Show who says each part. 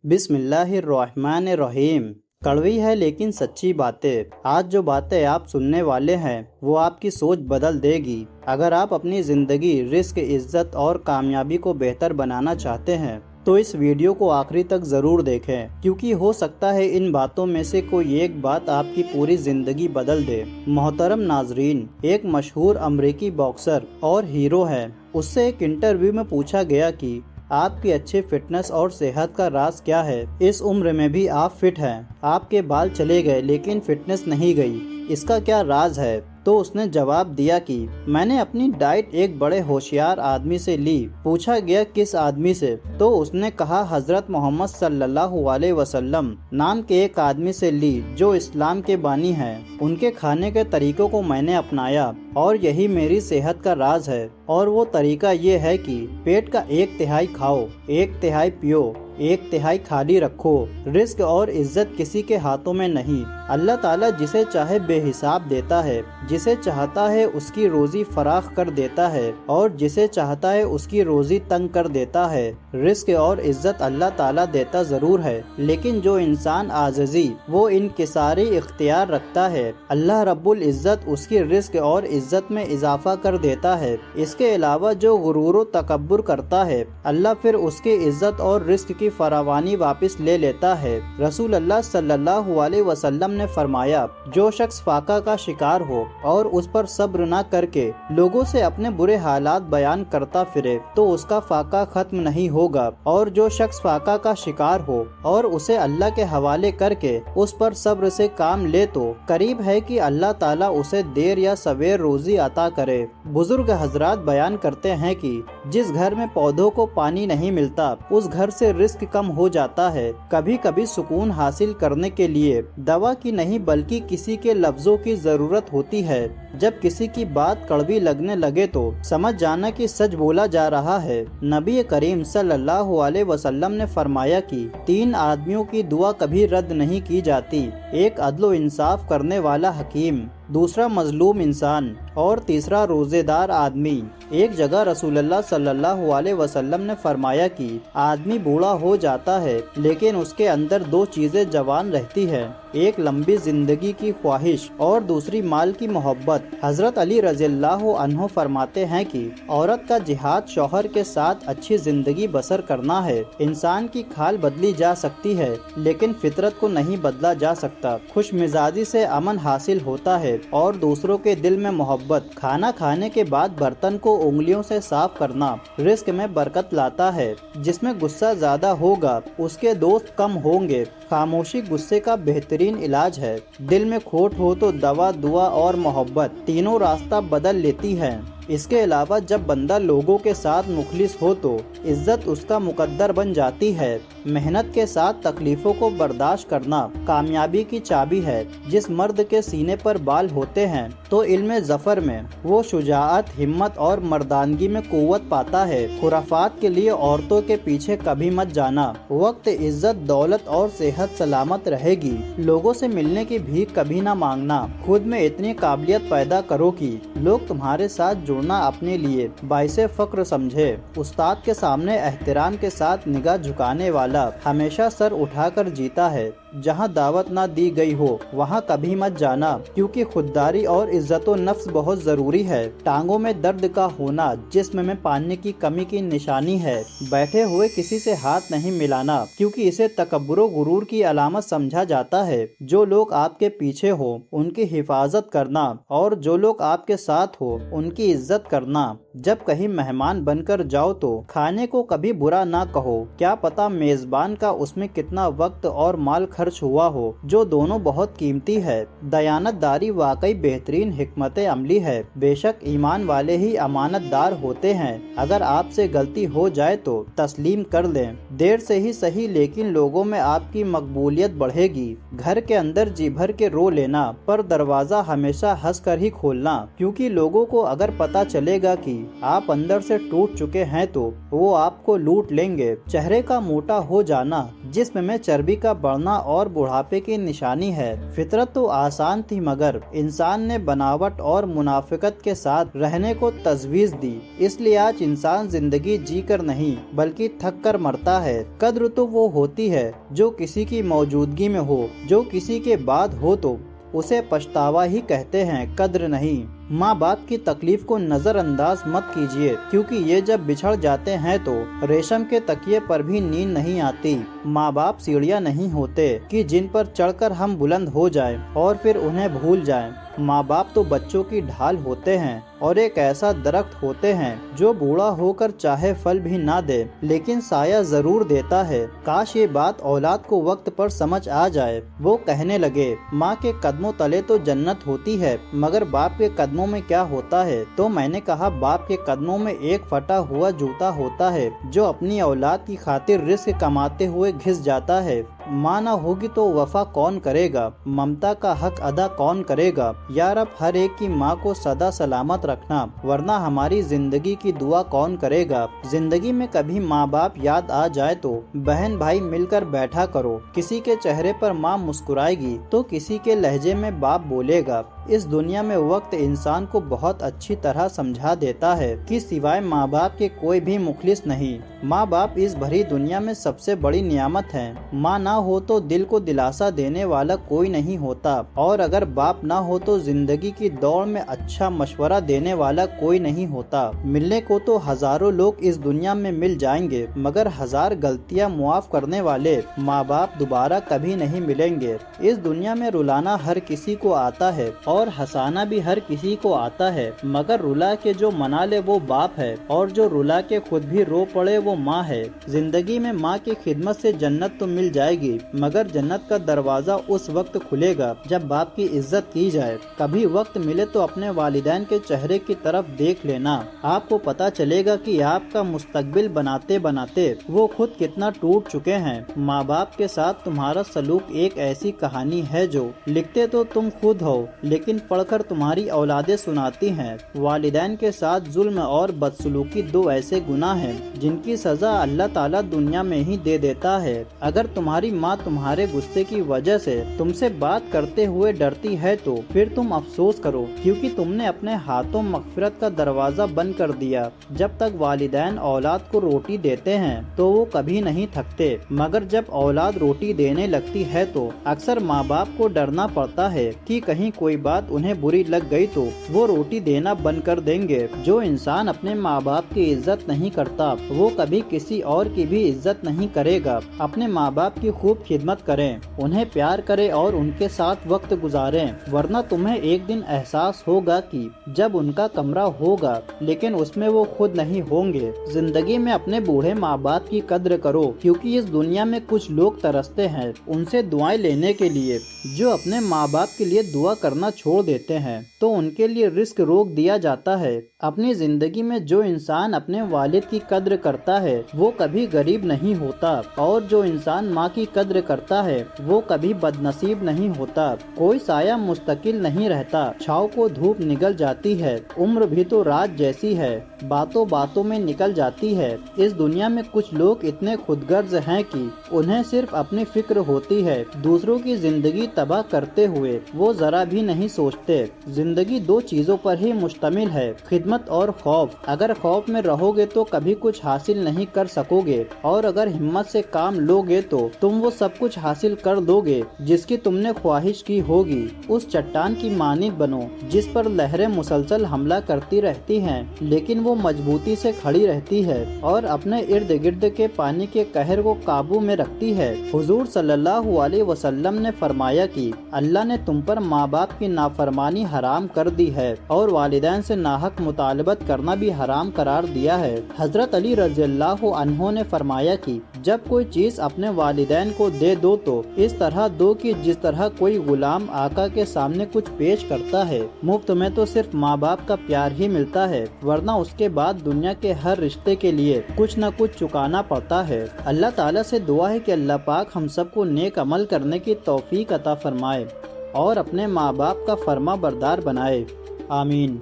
Speaker 1: बिस्मिल्लाहिर्रहमानिर्रहीम। कड़वी है लेकिन सच्ची बातें। आज जो बातें आप सुनने वाले हैं वो आपकी सोच बदल देगी। अगर आप अपनी ज़िंदगी, रिस्क, इज्जत और कामयाबी को बेहतर बनाना चाहते हैं तो इस वीडियो को आखिरी तक ज़रूर देखें, क्योंकि हो सकता है इन बातों में से कोई एक बात आपकी पूरी ज़िंदगी बदल दे। मोहतरम नाजरीन, एक मशहूर अमरीकी बॉक्सर और हीरो है। उससे एक इंटरव्यू में पूछा गया कि आपकी अच्छी फिटनेस और सेहत का राज क्या है। इस उम्र में भी आप फिट हैं, आपके बाल चले गए लेकिन फिटनेस नहीं गई, इसका क्या राज है। तो उसने जवाब दिया कि मैंने अपनी डाइट एक बड़े होशियार आदमी से ली। पूछा गया किस आदमी से, तो उसने कहा हजरत मोहम्मद सल्लल्लाहु अलैहि वसल्लम नाम के एक आदमी से ली जो इस्लाम के बानी हैं। उनके खाने के तरीकों को मैंने अपनाया और यही मेरी सेहत का राज है। और वो तरीका ये है कि पेट का 1/3 खाओ, 1/3 पियो, 1/3 खाली रखो। रिस्क और इज्जत किसी के हाथों में नहीं। अल्लाह ताला जिसे चाहे बेहिसाब देता है, जिसे चाहता है उसकी रोजी फराख कर देता है और जिसे चाहता है उसकी रोजी तंग कर देता है। रिस्क और इज्जत अल्लाह ताला देता जरूर है, लेकिन जो इंसान आजिज़ी वो इनकिसारी इख्तियार रखता है, अल्लाह रब्बुल इज्जत उसकी रिस्क और इज्जत में इजाफा कर देता है। इसके अलावा जो गुरूर व तकब्बुर करता है, अल्लाह फिर उसकी इज्जत और रिस्क की फरावानी वापस ले लेता है। रसूल अल्लाह सल्लल्लाहु अलैहि वसल्लम ने फरमाया, जो शख्स फाका का शिकार हो और उस पर सब्र न करके लोगों से अपने बुरे हालात बयान करता फिरे तो उसका फाका खत्म नहीं होगा। और जो शख्स फाका का शिकार हो और उसे अल्लाह के हवाले करके उस पर सब्र से काम ले तो करीब है कि अल्लाह ताला उसे देर या सवेर रोजी अता करे। बुजुर्ग हजरात बयान करते हैं कि जिस घर में पौधों को पानी नहीं मिलता उस घर से रिस्क कम हो जाता है। कभी कभी सुकून हासिल करने के लिए दवा की नहीं बल्कि किसी के लफ्जों की जरूरत होती है। जब किसी की बात कड़वी लगने लगे तो समझ जाना कि सच बोला जा रहा है। नबी करीम सल्लल्लाहु अलैहि वसल्लम ने फरमाया कि 3 आदमियों की दुआ कभी रद्द नहीं की जाती। एक अदलो इंसाफ करने वाला हकीम, दूसरा मजलूम इंसान और तीसरा रोजेदार आदमी। एक जगह रसूलुल्लाह सल्लल्लाहु अलैहि वसल्लम ने फरमाया कि आदमी बूढ़ा हो जाता है लेकिन उसके अंदर 2 चीजें जवान रहती है, एक लंबी जिंदगी की ख्वाहिश और दूसरी माल की मोहब्बत। हजरत अली रज़ियल्लाहु अन्हु फरमाते हैं कि औरत का जिहाद शौहर के साथ अच्छी जिंदगी बसर करना है। इंसान की खाल बदली जा सकती है लेकिन फितरत को नहीं बदला जा सकता। खुश मिजाजी से अमन हासिल होता है और दूसरों के दिल में मोहब्बत। खाना खाने के बाद बर्तन को उंगलियों से साफ करना रिस्क में बरकत लाता है। जिसमें गुस्सा ज्यादा होगा उसके दोस्त कम होंगे। खामोशी गुस्से का बेहतरीन इलाज है। दिल में खोट हो तो दवा, दुआ और मोहब्बत तीनों रास्ता बदल लेती है। इसके अलावा जब बंदा लोगों के साथ मुखलिस हो तो इज्जत उसका मुकद्दर बन जाती है। मेहनत के साथ तकलीफों को बर्दाश्त करना कामयाबी की चाबी है। जिस मर्द के सीने पर बाल होते हैं तो इल्म ज़फर में वो शुजाअत, हिम्मत और मर्दानगी में कुव्वत पाता है। खुराफात के लिए औरतों के पीछे कभी मत जाना। वक्त, इज्जत, दौलत और सेहत सलामत रहेगी। लोगों से मिलने की भीख कभी न मांगना। खुद में इतनी काबिलियत पैदा करो कि लोग तुम्हारे साथ जुड़ना अपने लिए बाइसे फक्र समझे। उस्ताद के सामने एहतराम के साथ निगाह झुकाने वाला हमेशा सर उठाकर जीता है। जहाँ दावत ना दी गई हो वहाँ कभी मत जाना, क्योंकि खुददारी और इज्जतो नफ्स बहुत जरूरी है। टांगों में दर्द का होना जिस्म में पानी की कमी की निशानी है। बैठे हुए किसी से हाथ नहीं मिलाना, क्योंकि इसे तकब्बुर गुरूर की अलामत समझा जाता है। जो लोग आपके पीछे हो उनकी हिफाजत करना और जो लोग आपके साथ हो उनकी इज्जत करना। जब कहीं मेहमान बनकर जाओ तो खाने को कभी बुरा ना कहो, क्या पता मेजबान का उसमें कितना वक्त और माल खर्च हुआ हो, जो दोनों बहुत कीमती है। दयानतदारी वाकई बेहतरीन हिकमत अमली है। बेशक ईमान वाले ही अमानतदार होते हैं। अगर आपसे गलती हो जाए तो तस्लीम कर लें, देर से ही सही लेकिन लोगों में आपकी मकबूलियत बढ़ेगी। घर के अंदर जी भर के रो लेना पर दरवाजा हमेशा हंस कर ही खोलना, क्योंकि लोगों को अगर पता चलेगा कि आप अंदर से टूट चुके हैं तो वो आपको लूट लेंगे। चेहरे का मोटा हो जाना जिस्म में चर्बी का बढ़ना और बुढ़ापे की निशानी है। फितरत तो आसान थी मगर इंसान ने बनावट और मुनाफिकत के साथ रहने को तजवीज़ दी। इसलिए आज इंसान जिंदगी जी कर नहीं बल्कि थक कर मरता है। कद्र तो वो होती है जो किसी की मौजूदगी में हो, जो किसी के बाद हो तो उसे पछतावा ही कहते हैं, कद्र नहीं। माँ बाप की तकलीफ को नज़रअंदाज मत कीजिए, क्योंकि ये जब बिछड़ जाते हैं तो रेशम के तकिए पर भी नींद नहीं आती। माँ बाप सीढ़ियाँ नहीं होते कि जिन पर चढ़कर हम बुलंद हो जाएं और फिर उन्हें भूल जाएं। माँ बाप तो बच्चों की ढाल होते हैं और एक ऐसा दरख्त होते हैं जो बूढ़ा होकर चाहे फल भी ना दे लेकिन साया जरूर देता है। काश ये बात औलाद को वक्त पर समझ आ जाए। वो कहने लगे, माँ के कदमों तले तो जन्नत होती है मगर बाप के कदमों में क्या होता है? तो मैंने कहा, बाप के कदमों में एक फटा हुआ जूता होता है जो अपनी औलाद की खातिर रिस्क कमाते हुए घिस जाता है। माँ ना होगी तो वफा कौन करेगा? ममता का हक अदा कौन करेगा? यार अब हर एक की माँ को सदा सलामत रखना, वरना हमारी जिंदगी की दुआ कौन करेगा? जिंदगी में कभी माँ बाप याद आ जाए तो बहन भाई मिलकर बैठा करो। किसी के चेहरे पर माँ मुस्कुराएगी तो किसी के लहजे में बाप बोलेगा। इस दुनिया में वक्त इंसान को बहुत अच्छी तरह समझा देता है कि सिवाय माँ बाप के कोई भी मुखलिस नहीं। माँ बाप इस भरी दुनिया में सबसे बड़ी नियामत है। माँ ना हो तो दिल को दिलासा देने वाला कोई नहीं होता, और अगर बाप ना हो तो जिंदगी की दौड़ में अच्छा मशवरा देने वाला कोई नहीं होता। मिलने को तो हजारों लोग इस दुनिया में मिल जाएंगे मगर हजार गलतियाँ मुआफ करने वाले माँ बाप दोबारा कभी नहीं मिलेंगे। इस दुनिया में रुलाना हर किसी को आता है और हंसाना भी हर किसी को आता है, मगर रुला के जो मना ले वो बाप है और जो रुला के खुद भी रो पड़े वो माँ है। जिंदगी में माँ की खिदमत से जन्नत तो मिल जाएगी मगर जन्नत का दरवाजा उस वक्त खुलेगा जब बाप की इज्जत की जाए। कभी वक्त मिले तो अपने वालिदैन के चेहरे की तरफ देख लेना, आपको पता चलेगा कि आपका मुस्तकबिल बनाते बनाते वो खुद कितना टूट चुके हैं। माँ बाप के साथ तुम्हारा सलूक एक ऐसी कहानी है जो लिखते तो तुम खुद हो लेकिन पढ़कर तुम्हारी औलादें सुनाती हैं। वालिदैन के साथ जुल्म और बदसलूकी दो ऐसे गुनाह हैं जिनकी सजा अल्लाह ताला दुनिया में ही दे देता है। अगर तुम्हारी माँ तुम्हारे गुस्से की वजह से तुमसे बात करते हुए डरती है तो फिर तुम अफसोस करो, क्योंकि तुमने अपने हाथों मगफिरत का दरवाजा बंद कर दिया। जब तक वालिदैन औलाद को रोटी देते हैं तो वो कभी नहीं थकते, मगर जब औलाद रोटी देने लगती है तो अक्सर माँ बाप को डरना पड़ता है कि कहीं कोई बात उन्हें बुरी लग गई तो वो रोटी देना बंद कर देंगे। जो इंसान अपने माँ बाप की इज्जत नहीं करता वो कभी किसी और की भी इज्जत नहीं करेगा। अपने माँ बाप की खूब खिदमत करें, उन्हें प्यार करें और उनके साथ वक्त गुजारें, वरना तुम्हें एक दिन एहसास होगा कि जब उनका कमरा होगा लेकिन उसमें वो खुद नहीं होंगे। जिंदगी में अपने बूढ़े माँ बाप की कद्र करो, क्योंकि इस दुनिया में कुछ लोग तरसते हैं उनसे दुआएं लेने के लिए। जो अपने माँ बाप के लिए दुआ करना छोड़ देते हैं तो उनके लिए रिस्क रोक दिया जाता है। अपनी जिंदगी में जो इंसान अपने वालिद की कद्र करता है वो कभी गरीब नहीं होता, और जो इंसान माँ की कद्र करता है वो कभी बदनसीब नहीं होता। कोई साया मुस्तकिल नहीं रहता, छाव को धूप निकल जाती है, उम्र भी तो रात जैसी है, बातों बातों में निकल जाती है। इस दुनिया में कुछ लोग इतने खुदगर्ज हैं कि उन्हें सिर्फ अपनी फिक्र होती है, दूसरों की जिंदगी तबाह करते हुए वो जरा भी नहीं सोचते। जिंदगी दो चीजों पर ही मुश्तमिल है, खिदमत और खौफ। अगर खौफ में रहोगे तो कभी कुछ हासिल नहीं कर सकोगे, और अगर हिम्मत से काम लोगे तो तुम वो सब कुछ हासिल कर लोगे जिसकी तुमने ख्वाहिश की होगी। उस चट्टान की मानिंद बनो जिस पर लहरें मुसलसल हमला करती रहती हैं लेकिन वो मजबूती से खड़ी रहती है और अपने इर्द गिर्द के पानी के कहर को काबू में रखती है। हुजूर सल्लल्लाहु अलैहि वसल्लम ने फरमाया कि अल्लाह ने तुम पर माँ बाप की नाफरमानी हराम कर दी है और वालिदैन से नाहक मुतालबत करना भी हराम करार दिया है। हजरत अली रज़ियल्लाहु अन्हु ने फरमाया कि जब कोई चीज अपने वालिदैन को दे दो तो इस तरह दो कि जिस तरह कोई गुलाम आका के सामने कुछ पेश करता है। मुफ्त में तो सिर्फ माँ बाप का प्यार ही मिलता है, वरना उसके बाद दुनिया के हर रिश्ते के लिए कुछ न कुछ चुकाना पड़ता है। अल्लाह ताला से दुआ है कि अल्लाह पाक हम सबको नेक अमल करने की तौफीक अता फरमाए और अपने माँ बाप का फर्मा बरदार बनाए। आमीन।